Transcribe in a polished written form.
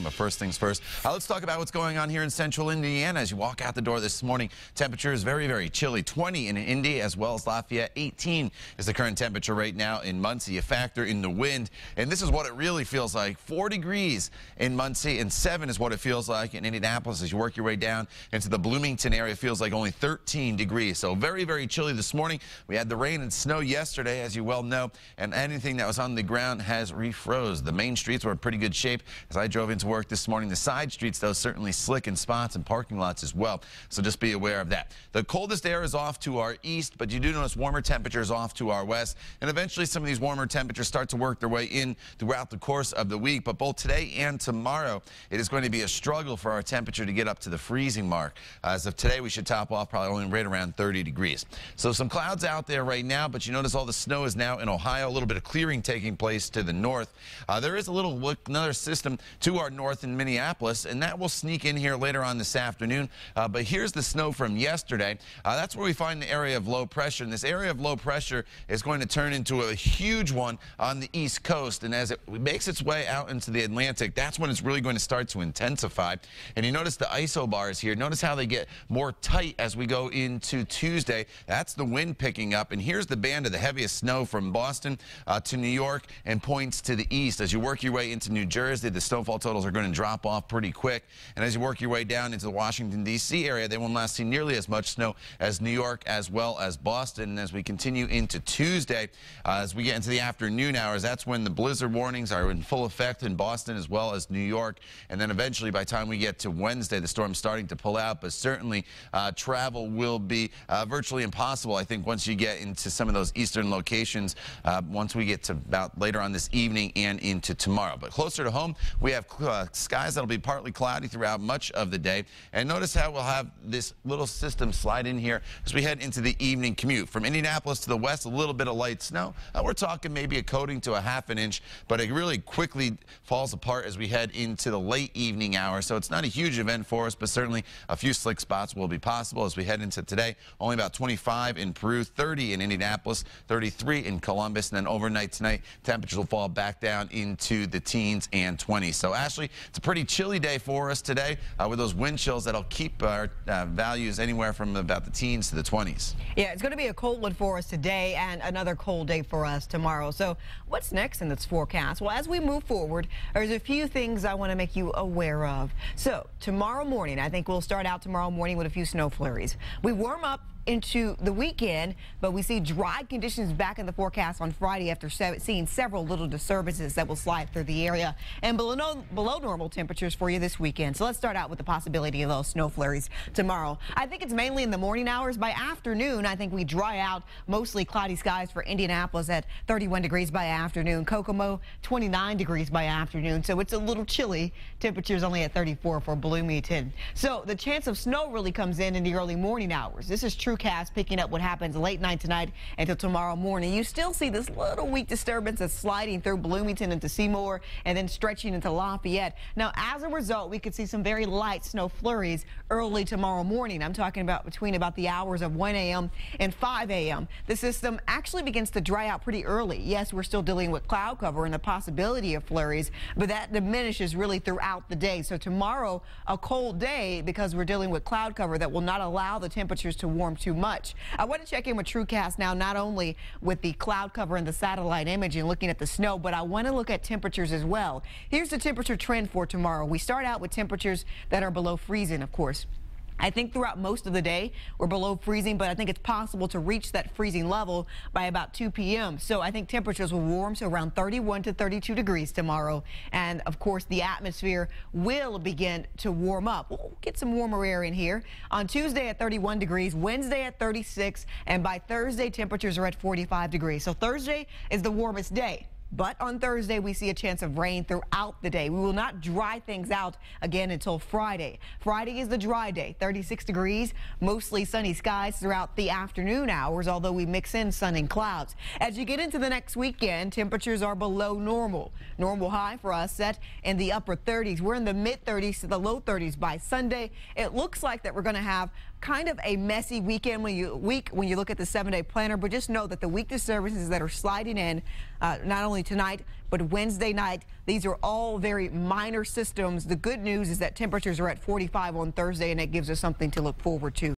But first things first, let's talk about what's going on here in central Indiana. As you walk out the door this morning, temperature is very, very chilly. 20 in Indy as well as Lafayette. 18 is the current temperature right now in Muncie. You factor in the wind, and this is what it really feels like. 4 degrees in Muncie and 7 is what it feels like in Indianapolis. As you work your way down into the Bloomington area, it feels like only 13 degrees. So very, very chilly this morning. We had the rain and snow yesterday, as you well know, and anything that was on the ground has refroze. The main streets were in pretty good shape as I drove into work this morning. The side streets, though, certainly slick in spots and parking lots as well, so just be aware of that. The coldest air is off to our east, but you do notice warmer temperatures off to our west, and eventually some of these warmer temperatures start to work their way in throughout the course of the week. But both today and tomorrow, it is going to be a struggle for our temperature to get up to the freezing mark. As of today, we should top off probably only right around 30 degrees. So some clouds out there right now, but you notice all the snow is now in Ohio. A little bit of clearing taking place to the north. There is another system to our north in Minneapolis, and that will sneak in here later on this afternoon. But here's the snow from yesterday. That's where we find the area of low pressure, and this area of low pressure is going to turn into a huge one on the east coast, and as it makes its way out into the Atlantic, that's when it's really going to start to intensify. And you notice the isobars here. Notice how they get more tight as we go into Tuesday. That's the wind picking up, and here's the band of the heaviest snow from Boston to New York and points to the east. As you work your way into New Jersey, the snowfall totals are going to drop off pretty quick, and as you work your way down into the Washington, D.C. area, they won't last see nearly as much snow as New York as well as Boston. And as we continue into Tuesday, as we get into the afternoon hours, that's when the blizzard warnings are in full effect in Boston as well as New York. And then eventually, by the time we get to Wednesday, the storm's starting to pull out, but certainly travel will be virtually impossible, I think, once you get into some of those eastern locations, once we get to about later on this evening and into tomorrow. But closer to home, we have skies that'll be partly cloudy throughout much of the day. And notice how we'll have this little system slide in here as we head into the evening commute. From Indianapolis to the west, a little bit of light snow. We're talking maybe a coating to a ½ an inch, but it really quickly falls apart as we head into the late evening hours. So it's not a huge event for us, but certainly a few slick spots will be possible as we head into today. Only about 25 in Peru, 30 in Indianapolis, 33 in Columbus, and then overnight tonight, temperatures will fall back down into the teens and 20s. So Ashley, it's a pretty chilly day for us today with those wind chills that'll keep our values anywhere from about the teens to the 20s. Yeah, it's going to be a cold one for us today and another cold day for us tomorrow. So what's next in this forecast? Well, as we move forward, there's a few things I want to make you aware of. So tomorrow morning, I think we'll start out tomorrow morning with a few snow flurries. We warm up into the weekend, but we see dry conditions back in the forecast on Friday after seeing several little disturbances that will slide through the area and below normal temperatures for you this weekend. So let's start out with the possibility of those snow flurries tomorrow. I think it's mainly in the morning hours. By afternoon, I think we dry out, mostly cloudy skies for Indianapolis at 31 degrees by afternoon. Kokomo, 29 degrees by afternoon. So it's a little chilly. Temperatures only at 34 for Bloomington. So the chance of snow really comes in the early morning hours. This is true. Cast picking up what happens late night tonight until tomorrow morning. You still see this little weak disturbance that's sliding through Bloomington into Seymour and then stretching into Lafayette. Now, as a result, we could see some very light snow flurries early tomorrow morning. I'm talking about between about the hours of 1 a.m. and 5 a.m. The system actually begins to dry out pretty early. Yes, we're still dealing with cloud cover and the possibility of flurries, but that diminishes really throughout the day. So tomorrow, a cold day because we're dealing with cloud cover that will not allow the temperatures to warm too much. I want to check in with TrueCast now, not only with the cloud cover and the satellite image and looking at the snow, but I want to look at temperatures as well. Here's the temperature trend for tomorrow. We start out with temperatures that are below freezing, of course. I think throughout most of the day, we're below freezing, but I think it's possible to reach that freezing level by about 2 p.m. So I think temperatures will warm to around 31 to 32 degrees tomorrow. And of course, the atmosphere will begin to warm up. We'll get some warmer air in here. On Tuesday at 31 degrees, Wednesday at 36, and by Thursday, temperatures are at 45 degrees. So Thursday is the warmest day. But on Thursday, we see a chance of rain throughout the day. We will not dry things out again until Friday. Friday is the dry day, 36 degrees, mostly sunny skies throughout the afternoon hours, although we mix in sun and clouds. As you get into the next weekend, temperatures are below normal. Normal high for us set in the upper 30s. We're in the mid 30s to the low 30s by Sunday. It looks like that we're going to have kind of a messy weekend when you look at the 7-day planner, but just know that the weak disturbances that are sliding in, not only tonight, But Wednesday night, these are all very minor systems. The good news is that temperatures are at 45 on Thursday, and it gives us something to look forward to.